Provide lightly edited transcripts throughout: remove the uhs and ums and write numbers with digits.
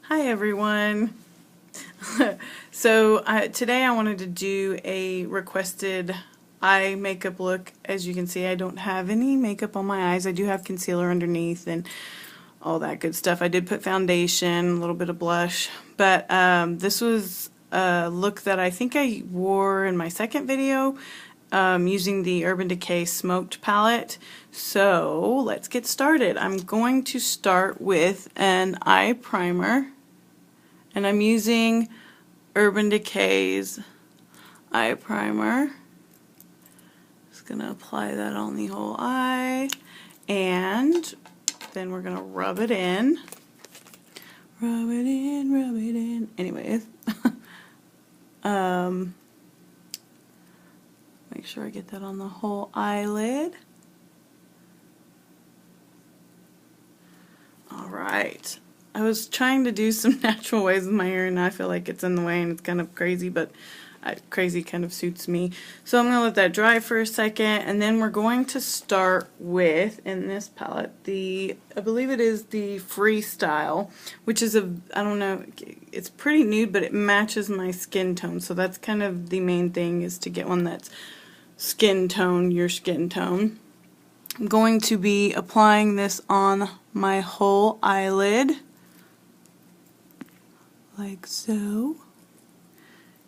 Hi everyone. Today I wanted to do a requested eye makeup look. As you can see, I don't have any makeup on my eyes. I do have concealer underneath and all that good stuff. I did put foundation, a little bit of blush, but this was a look that I think I wore in my second video using the Urban Decay Smoked palette. So let's get started. I'm going to start with an eye primer, and I'm using Urban Decay's eye primer. Just gonna apply that on the whole eye, and then we're gonna rub it in. Rub it in, rub it in. Anyways, make sure I get that on the whole eyelid. Alright. I was trying to do some natural ways with my hair, and I feel like it's in the way and it's kind of crazy, but crazy kind of suits me. So I'm going to let that dry for a second, and then we're going to start with, in this palette, I believe it is the Freestyle, which is I don't know, it's pretty nude, but it matches my skin tone. So that's kind of the main thing, is to get one that's skin tone, your skin tone. I'm going to be applying this on my whole eyelid, like so.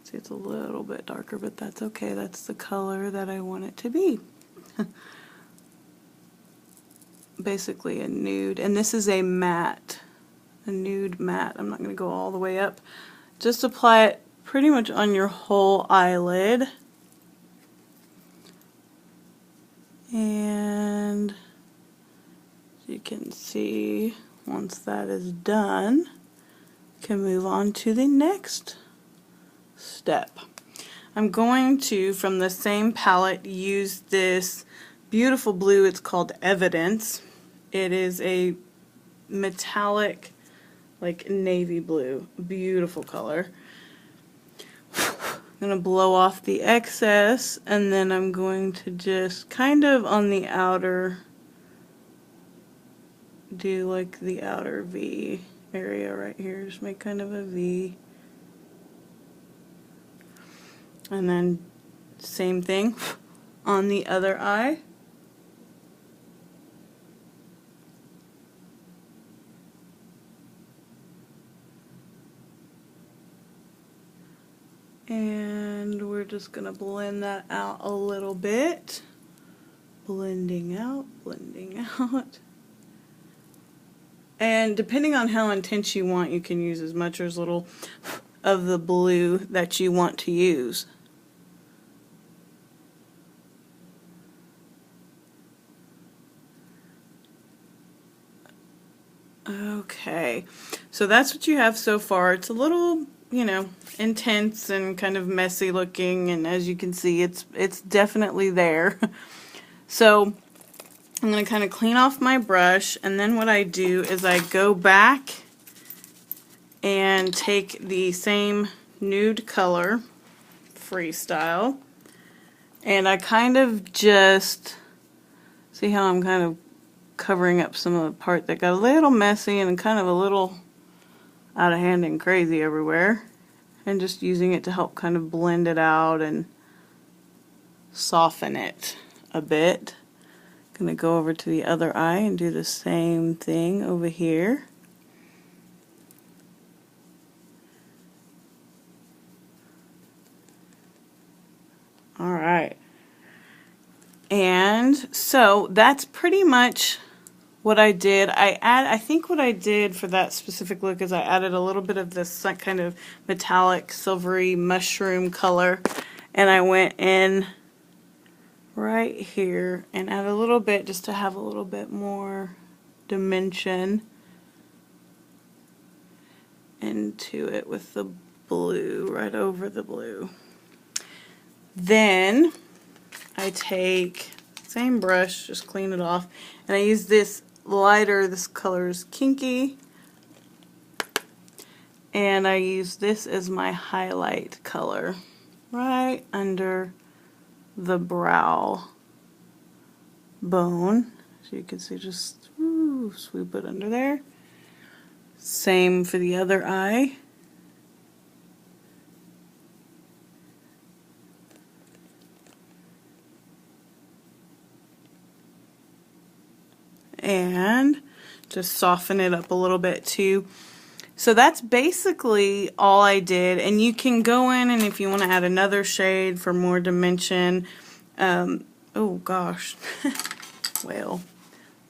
See, it's a little bit darker, but that's okay. That's the color that I want it to be. Basically a nude, and this is a matte, a nude matte. I'm not going to go all the way up. Just apply it pretty much on your whole eyelid. And as you can see, once that is done, you can move on to the next step. I'm going to, from the same palette, use this beautiful blue. It's called Evidence. It is a metallic, like navy blue. Beautiful color. I'm going to blow off the excess, and then I'm going to just kind of on the outer, do like the outer V area right here. Just make kind of a V. And then same thing on the other eye. And we're just going to blend that out a little bit. Blending out, blending out. And depending on how intense you want, you can use as much or as little of the blue that you want to use. Okay, so that's what you have so far. It's a little, you know, intense and kind of messy looking, and as you can see, it's definitely there. So I'm going to kind of clean off my brush, and then what I do is I go back and take the same nude color, Freestyle, and I kind of just, see how I'm kind of covering up some of the part that got a little messy and kind of a little out of hand and crazy everywhere, and just using it to help kind of blend it out and soften it a bit. Gonna go over to the other eye and do the same thing over here. Alright, and so that's pretty much what I did. I think what I did for that specific look is I added a little bit of this kind of metallic silvery mushroom color, and I went in right here and add a little bit just to have a little bit more dimension into it with the blue, right over the blue. Then I take same brush, just clean it off, and I use this lighter, this color is Kinky, and I use this as my highlight color right under the brow bone. So you can see, just swoop it under there. Same for the other eye. And just soften it up a little bit too. So that's basically all I did, and you can go in and if you want to add another shade for more dimension, oh gosh, well,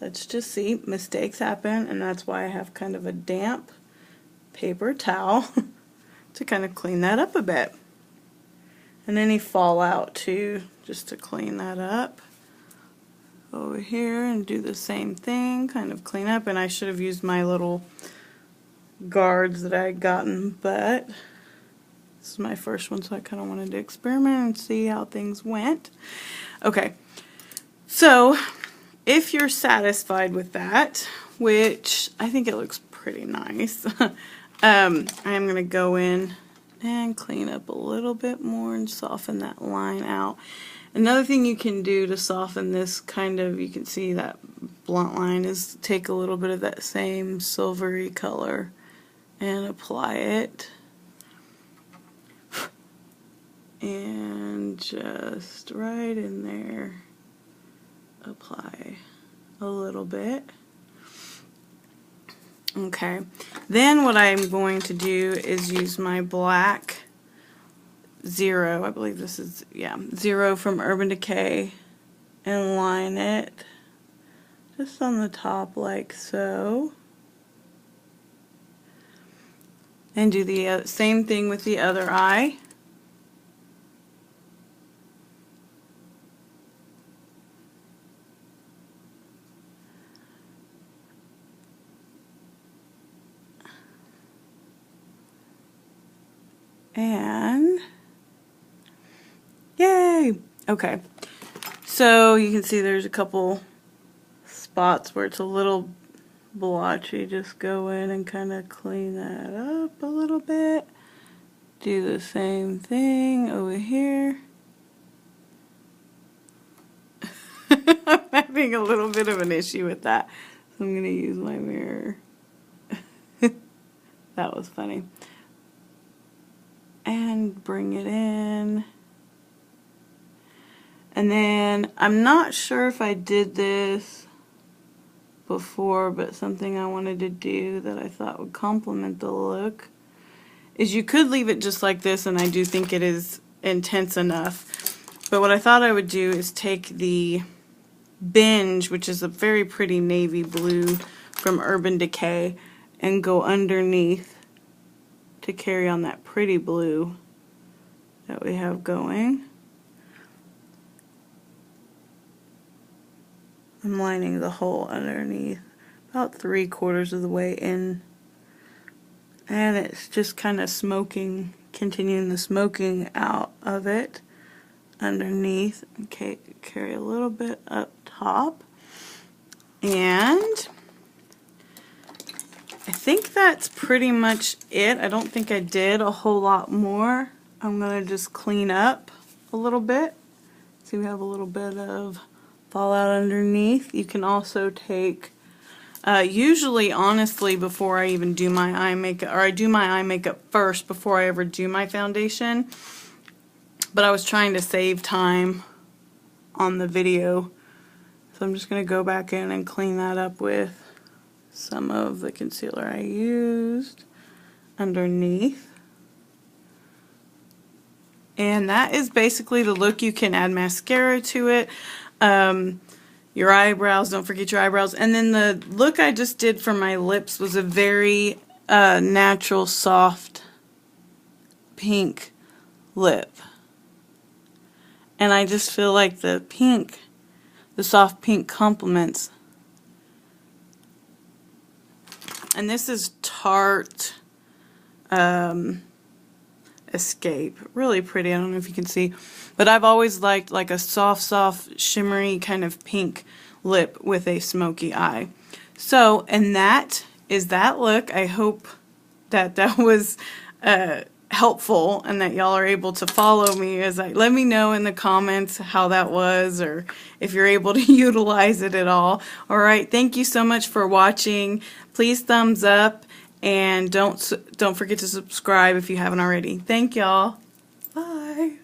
let's just see, mistakes happen, and that's why I have kind of a damp paper towel to kind of clean that up a bit. And any fallout too, just to clean that up. Over here and do the same thing, kind of clean up, and I should have used my little guards that I had gotten, but this is my first one, so I kind of wanted to experiment and see how things went. Okay, so if you're satisfied with that, which I think it looks pretty nice, I am going to go in and clean up a little bit more and soften that line out. Another thing you can do to soften this kind of, you can see that blunt line, is take a little bit of that same silvery color and apply it. And just right in there, apply a little bit. Okay, then what I'm going to do is use my black 0, I believe this is, yeah, 0 from Urban Decay, and line it just on the top like so. And do the same thing with the other eye. And yay! Okay, so you can see there's a couple spots where it's a little blotchy. Just go in and kind of clean that up a little bit. Do the same thing over here. I'm having a little bit of an issue with that, so I'm going to use my mirror. That was funny. And bring it in. And then, I'm not sure if I did this before, but something I wanted to do that I thought would complement the look is you could leave it just like this, and I do think it is intense enough. But what I thought I would do is take the Binge, which is a very pretty navy blue from Urban Decay, and go underneath to carry on that pretty blue that we have going. I'm lining the hole underneath about 3/4 of the way in, and it's just kind of smoking, continuing the smoking out of it underneath. Okay, carry a little bit up top, and I think that's pretty much it. I don't think I did a whole lot more. I'm going to just clean up a little bit. See, we have a little bit of fallout underneath. You can also take, usually, honestly, before I even do my eye makeup, or I do my eye makeup first before I ever do my foundation, but I was trying to save time on the video, so I'm just going to go back in and clean that up with some of the concealer I used underneath. And that is basically the look. You can add mascara to it. Your eyebrows, don't forget your eyebrows. And then the look I just did for my lips was a very natural, soft pink lip. And I just feel like the pink, the soft pink complements. And this is Tarte Escape. Really pretty. I don't know if you can see. But I've always liked like a soft, shimmery kind of pink lip with a smoky eye. So, and that is that look. I hope that that was helpful and that y'all are able to follow me as I let me know in the comments how that was, or if you're able to utilize it at all. Alright, thank you so much for watching. Please thumbs up And don't forget to subscribe if you haven't already. Thank y'all. Bye.